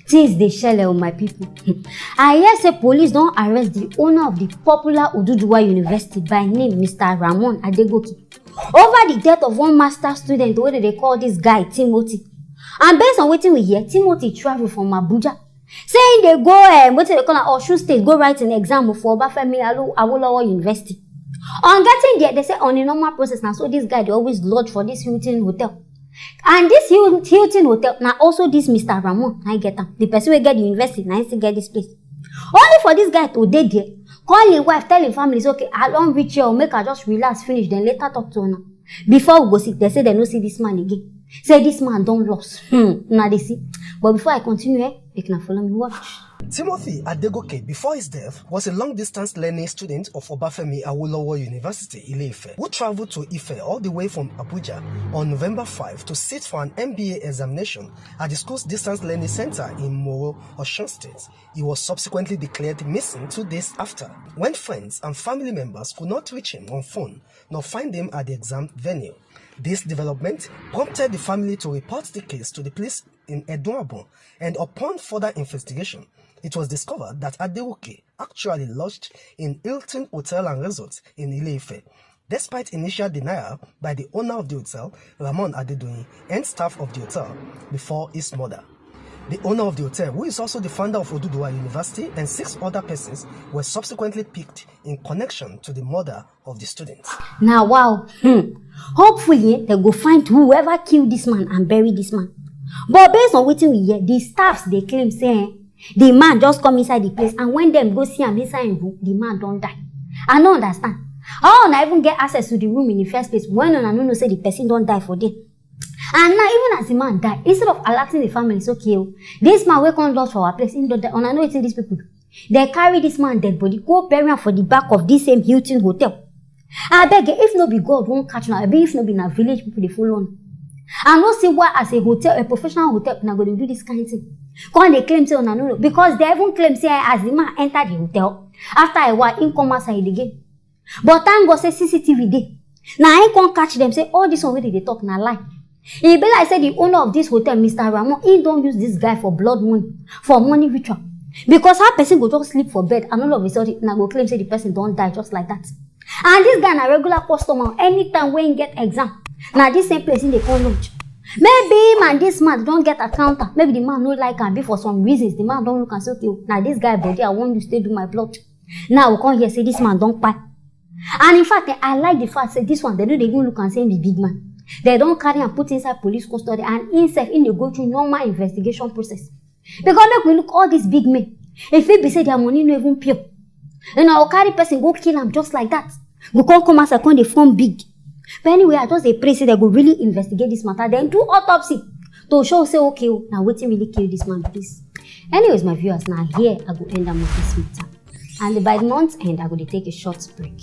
Things they share with my people. I hear say police don't arrest the owner of the popular Oduduwa University by name Mr. Ramon Adegoke over the death of one master student wey they call this guy Timothy. And based on what we hear, Timothy traveled from Abuja, saying they go what they call Ondo State, go write an exam for Obafemi Awolowo University. On getting there, they say on a normal process now, so this guy they always lodge for this Hilton Hotel. And this Hilton Hotel, now also this Mr. Ramon, I get him. The person will get the university, now still get this place. Only for this guy to dey there, call his wife, tell his family, okay, I don't reach here, make her just relax, finish, then later talk to her now. Before we go see, they say they don't see this man again. Say this man don't lost. Now they see. But before I continue, you can follow me watch. Timothy Adegoke, before his death, was a long-distance learning student of Obafemi Awolowo University, Ile-Ife, who traveled to Ife all the way from Abuja on November 5 to sit for an MBA examination at the school's distance learning center in Moro, Osun State. He was subsequently declared missing 2 days after, when friends and family members could not reach him on phone nor find him at the exam venue. This development prompted the family to report the case to the police in Edouabo, and upon further investigation, it was discovered that Adegoke actually lodged in Hilton Hotel and Resort in Ile-Ife, despite initial denial by the owner of the hotel, Ramon Adedoyin, and staff of the hotel before his murder. The owner of the hotel, who is also the founder of Oduduwa University, and 6 other persons were subsequently picked in connection to the murder of the students. Now, wow. Hopefully, they go find whoever killed this man and bury this man. But based on what we hear, the staffs, they claim, say, the man just come inside the place, and when them go see him inside the room, the man don't die. I don't understand. How I even get access to the room in the first place when I don't know say the person don't die for them. And now even as the man died, instead of alerting the family, it's okay. This man will come lost for our place. And I know it's these people do. They carry this man dead body, go bury him for the back of this same Hilton Hotel. I beg you, if no be God won't catch now, I beg if no be na village people they follow on. I don't see why as a hotel, a professional hotel, now going to do this kind of thing. When they claim say no, because they even claim say as the man entered the hotel, after a while, he come outside again. But thank God say CCTV day. Now I can't catch them, say all this one where they talk na lie. It be like say the owner of this hotel, Mr. Ramon, he don't use this guy for blood money, for money ritual. Because how person go just sleep for bed and all of a sudden now go claim say the person don't die just like that. And this guy na regular customer, anytime when he get exam, now this same place in the call lunch. Maybe man, this man don't get a counter. Maybe the man no like and be for some reasons. The man don't look and say, okay, now this guy body, I want you to stay do my blood. Now we come here say this man don't pay. And in fact, I like the fact say this one, they don't even look and say the big man. They don't carry and put inside police custody and himself in the go through normal investigation process. Because make we look all these big men. If it be say their money no even pure. And I'll carry person go kill them just like that. We can't come as a con they form big. But anyway, I just pray say they go really investigate this matter, then do autopsy to show say okay, now wetin really kill this man, please. Anyways, my viewers, now here I go end up with this matter. And by the month's end, I go take a short break.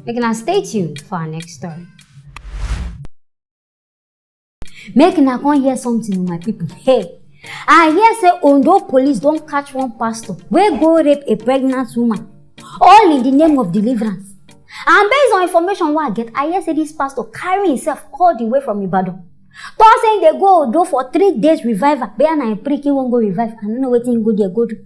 Make now stay tuned for our next story. Make now come hear something, my people. Hey, I hear say Ondo police don't catch one pastor wey go rape a pregnant woman, all in the name of deliverance. And based on information what I get, I hear say this pastor carry himself all the way from Ibadan. Thought saying they go Ondo for 3 days revival. But I pray he won't go revive. I don't know what he go there go do.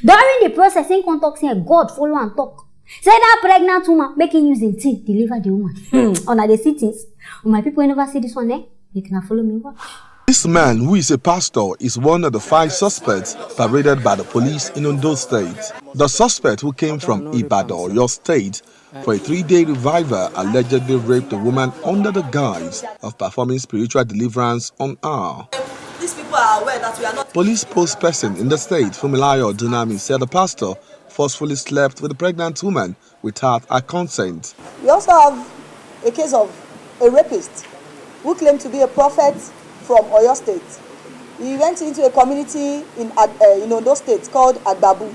During the process, he contact saying God follow and talk. Say that pregnant woman making use in tea deliver the woman. On the sittings. My people never see this one, eh? You can follow me. Watch. This man, who is a pastor, is one of the 5 suspects paraded by the police in Ondo State. The suspect, who came from Ibadan, Oyo State, for a 3-day revival, allegedly raped a woman under the guise of performing spiritual deliverance on her. These people are aware that we are not. Police spokesperson in the state, Fumilayo Dunami, said the pastor forcefully slept with the pregnant woman without her consent. We also have a case of a rapist who claimed to be a prophet from Oyo State. He went into a community in Ondo State called Agbabu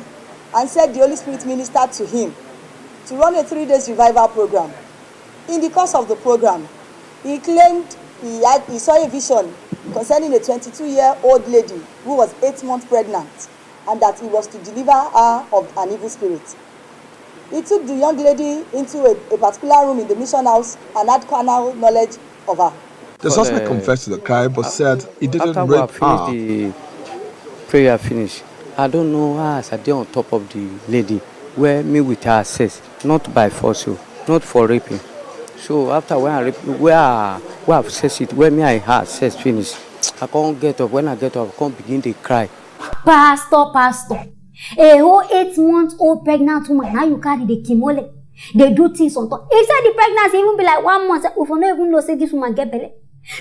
and said the Holy Spirit ministered to him to run a 3-day revival program. In the course of the program, he claimed he saw a vision concerning a 22-year-old lady who was 8 months pregnant and that he was to deliver her of an evil spirit. He took the young lady into a particular room in the mission house and had carnal knowledge of her. The suspect confessed to the crime but said he didn't rape her. prayer finish, I don't know how as I dey on top of the lady where me with her access, not by force, not for raping. So after when I rape, where I access it, where me I had access finish, I can't get up. When I get up, I can't begin to cry. Pastor. A whole 8-month-old pregnant woman, now you carry the kimole. They do things on top. If the pregnancy even be like 1 month, if you don't even know say this woman get belle.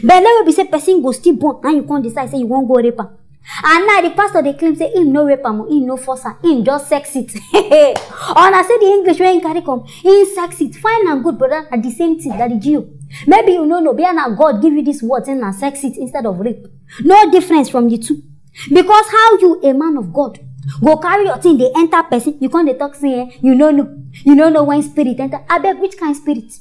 Belle will be say person go still born, now you can't decide say you won't go rape her. And now the pastor they claim say him no rape her, him no force her, him just sex it. And I say the English when carry come, him sex it, fine and good, brother, at the same thing that the Jew. Maybe you know, be now God give you this word and sex it instead of rape. No difference from the two. Because how you, a man of God, go carry your thing, they enter person, you can't talk saying, you don't know when spirit enter. I beg, which kind of spirit?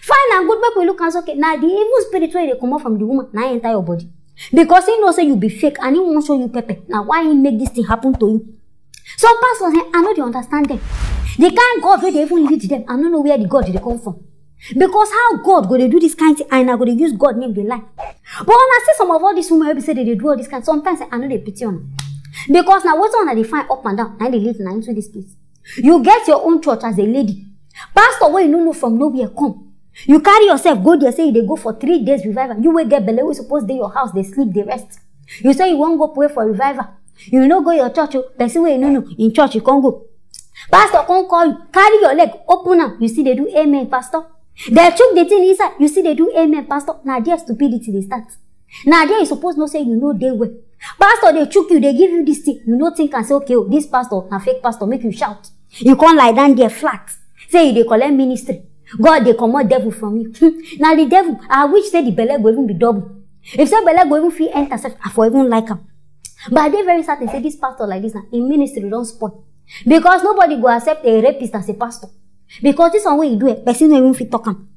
Fine and good, but we look and say, okay, now the evil spirit where they come out from the woman, now enter your body. Because he knows say you be fake and he won't show you pepper. Now why he make this thing happen to you? Some pastors say, I know they understand them. The kind God where they even lead them, I don't know where the God they come from. Because how God go they do this kind of thing and I go they use God name they lie. But when I see some of all these women who say they do all this kind, sometimes I know they pity on them. Because now what's on that they find up and down and they live now into this place. You get your own church as a lady. Pastor where you don't know from nowhere come. You carry yourself, go there, say they go for 3 days revival. You will get belle, we suppose they your house, they sleep, they rest. You say you won't go pray for revival. You know go your church, person where you know in church you can't go. Pastor can't call you, carry your leg, open up. You see they do amen, pastor. They choke the thing inside, you see they do amen, pastor. Now their stupidity they start. Now there you supposed not say you know they way. Pastor they choke you, they give you this thing. You know think and say okay, oh, this pastor, a fake pastor, make you shout. You can't lie down there flat. Say they collect ministry. God they come out devil from you. Now the devil, I wish say the belly go even be double. If say belly go even feel enter, I for even like him. But they very certain say this pastor like this now in ministry don't spoil. Because nobody go accept a rapist as a pastor. Because this one way you do it, person don't even fit talk him.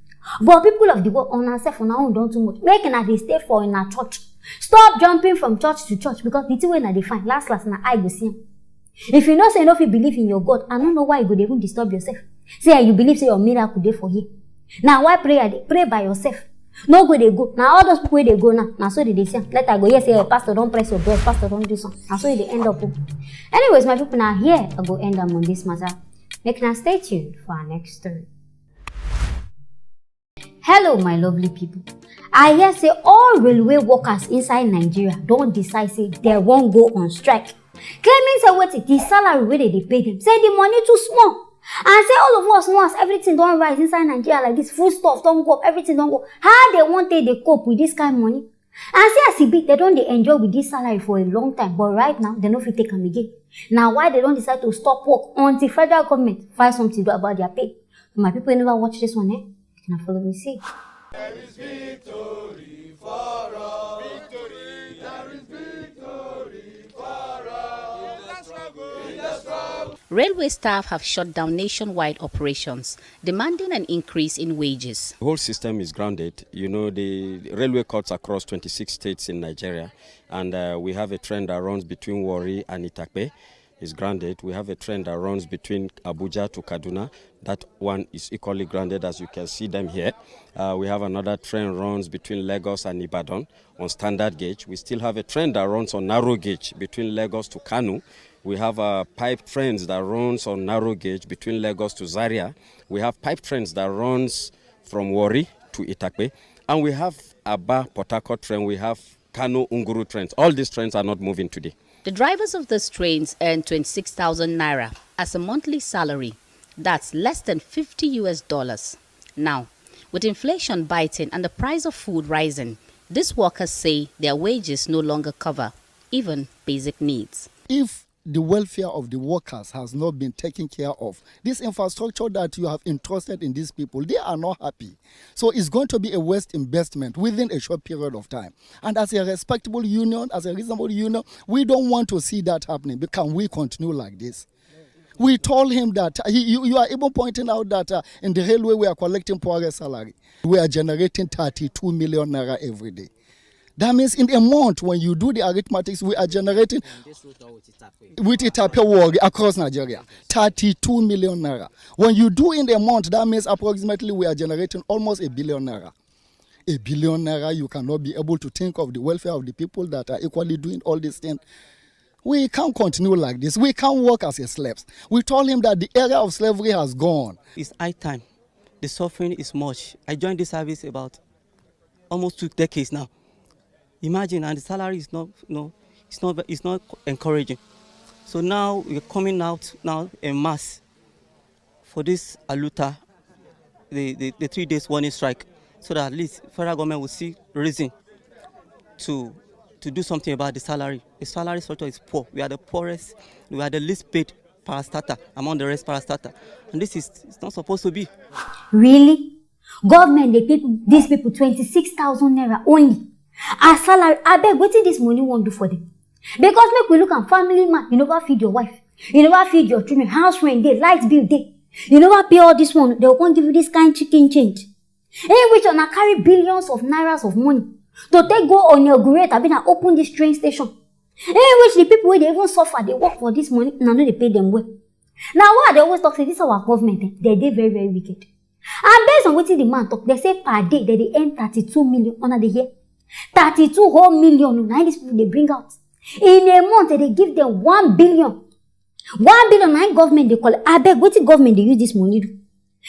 But people of the world on ourselves on our own don't too much. Make na they stay for in a church. Stop jumping from church to church because the thing when na they find last na I go see him. If you know say enough you believe in your God, I don't know why you go even disturb yourself. Say you believe say your miracle dey for here. Now why pray? Pray by yourself. No go they go. Now all those people where they go now so they say let I go. Yes, say pastor don't press your breast, pastor don't do something. And so they end up. Anyways, my people now here I go end up on this matter. Make now stay tuned for our next story. Hello, my lovely people. I hear say all railway workers inside Nigeria don't decide say they won't go on strike. Claiming say what the salary where they pay them. Say the money too small. And say all of us know as everything don't rise inside Nigeria like this, food stuff don't go up, everything don't go. How they want they cope with this kind of money? And say as it be, they don't they enjoy with this salary for a long time, but right now they don't fit take them again. Now why they don't decide to stop work until federal government find something to do about their pay? So my people never watch this one, eh? Can I follow me see? There is victory for us. Victory. There is victory for us. In the struggle. In the struggle. Railway staff have shut down nationwide operations, demanding an increase in wages. The whole system is grounded. You know, the railway cuts across 26 states in Nigeria, and we have a trend that runs between Warri and Itakpe. Is grounded. We have a trend that runs between Abuja to Kaduna. That one is equally grounded, as you can see them here. We have another trend runs between Lagos and Ibadan on standard gauge. We still have a trend that runs on narrow gauge between Lagos to Kano. We have pipe trains that runs on narrow gauge between Lagos to Zaria. We have pipe trains that runs from Warri to Itakpe. And we have Aba Port Harcourt train. We have Kano Unguru trains. All these trains are not moving today. The drivers of these trains earn 26,000 naira as a monthly salary. That's less than $50. Now, with inflation biting and the price of food rising, these workers say their wages no longer cover even basic needs. If the welfare of the workers has not been taken care of, this infrastructure that you have entrusted in these people, they are not happy. So it's going to be a waste investment within a short period of time. And as a respectable union, as a reasonable union, we don't want to see that happening. But can we continue like this? We told him that, you are even pointing out that in the railway we are collecting poor salary. We are generating 32 million naira every day. That means in a month, when you do the arithmetics, we are generating with Itape across Nigeria 32 million naira. When you do in a month, that means approximately we are generating almost 1 billion naira. 1 billion naira, you cannot be able to think of the welfare of the people that are equally doing all these things. We can't continue like this. We can't work as a slaves. We told him that the era of slavery has gone. It's high time. The suffering is much. I joined this service about almost 2 decades now. Imagine, and the salary is it's not encouraging. So now we're coming out now en masse for this aluta, the 3 days warning strike, so that at least federal government will see reason to do something about the salary. The salary structure is poor. We are the poorest, we are the least paid parastatal among the rest parastatal. And this is it's not supposed to be. Really? Government, they pay these people 26,000 naira only. As salary, I beg, what did this money won't do for them? Because make we look at family man, you never feed your wife, you never feed your children, house rent day, light bill day. You never pay all this one, they won't give you this kind chicken change. In which you carry billions of nairas of money to take go on your great, I've been open this train station. In which the people where they even suffer, they work for this money, and I know they pay them well. Now why they always talk say this is our government, they very, very wicked. And based on what the man talk, they say per day that they earn 32 million under the year. 32 whole million, now these people they bring out. In a month, they give them 1 billion. 1 billion, nine government they call it. I beg, what the government they use this money do?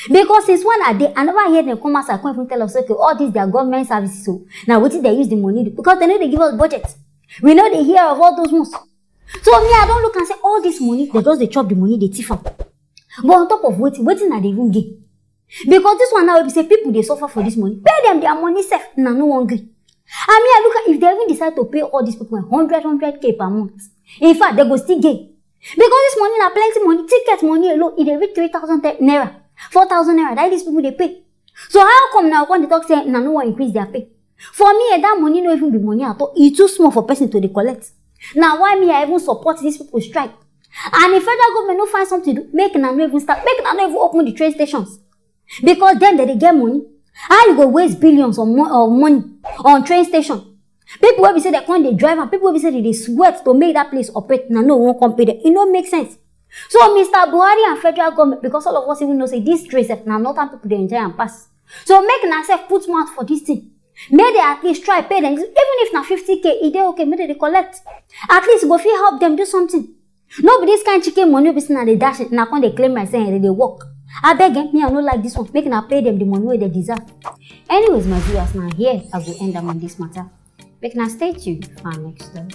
Because since when are they, I never hear them come outside and tell us, okay, all these their government services. So now what did they use the money do? Because they know they give us budget. We know they hear of all those ones. So me, I don't look and say all this money, they just they chop the money, they thief up. But on top of waiting are they even gain? Because this one now, we say people they suffer for this money. Pay them their money safe. Now no one agree. I mean, I look at if they even decide to pay all these people 100K per month. In fact, they go still gain. Because this money are plenty money. Ticket money alone, it reach 3,000 naira, 4,000 naira. That these people they pay. So how come now when they talk say no one increase their pay? For me, that money no even be money at all. It's too small for person to collect. Now why me I even support these people strike? And if federal government no find something to do, make them no even start, make them no even open the train stations. Because then they get money. How you go waste billions of money on train station? People will be say they can't they drive and people will be say they sweat to make that place operate. Now no one compare them. It don't make sense. So Mr. Buhari and federal government, because all of us even know say this train set now not time people they enjoy and pass. So make yourself put mouth for this thing. May they at least try pay them. Even if now 50K, if they okay, maybe they collect. At least go feel help them do something. Nobody this kind of chicken money will be saying they dash it. Now when they claim my saying they work. I beg me, I don't like this one. Make them pay them the money where they deserve. Anyways, my viewers, now here I will end up on this matter. Make them stay tuned for our next story.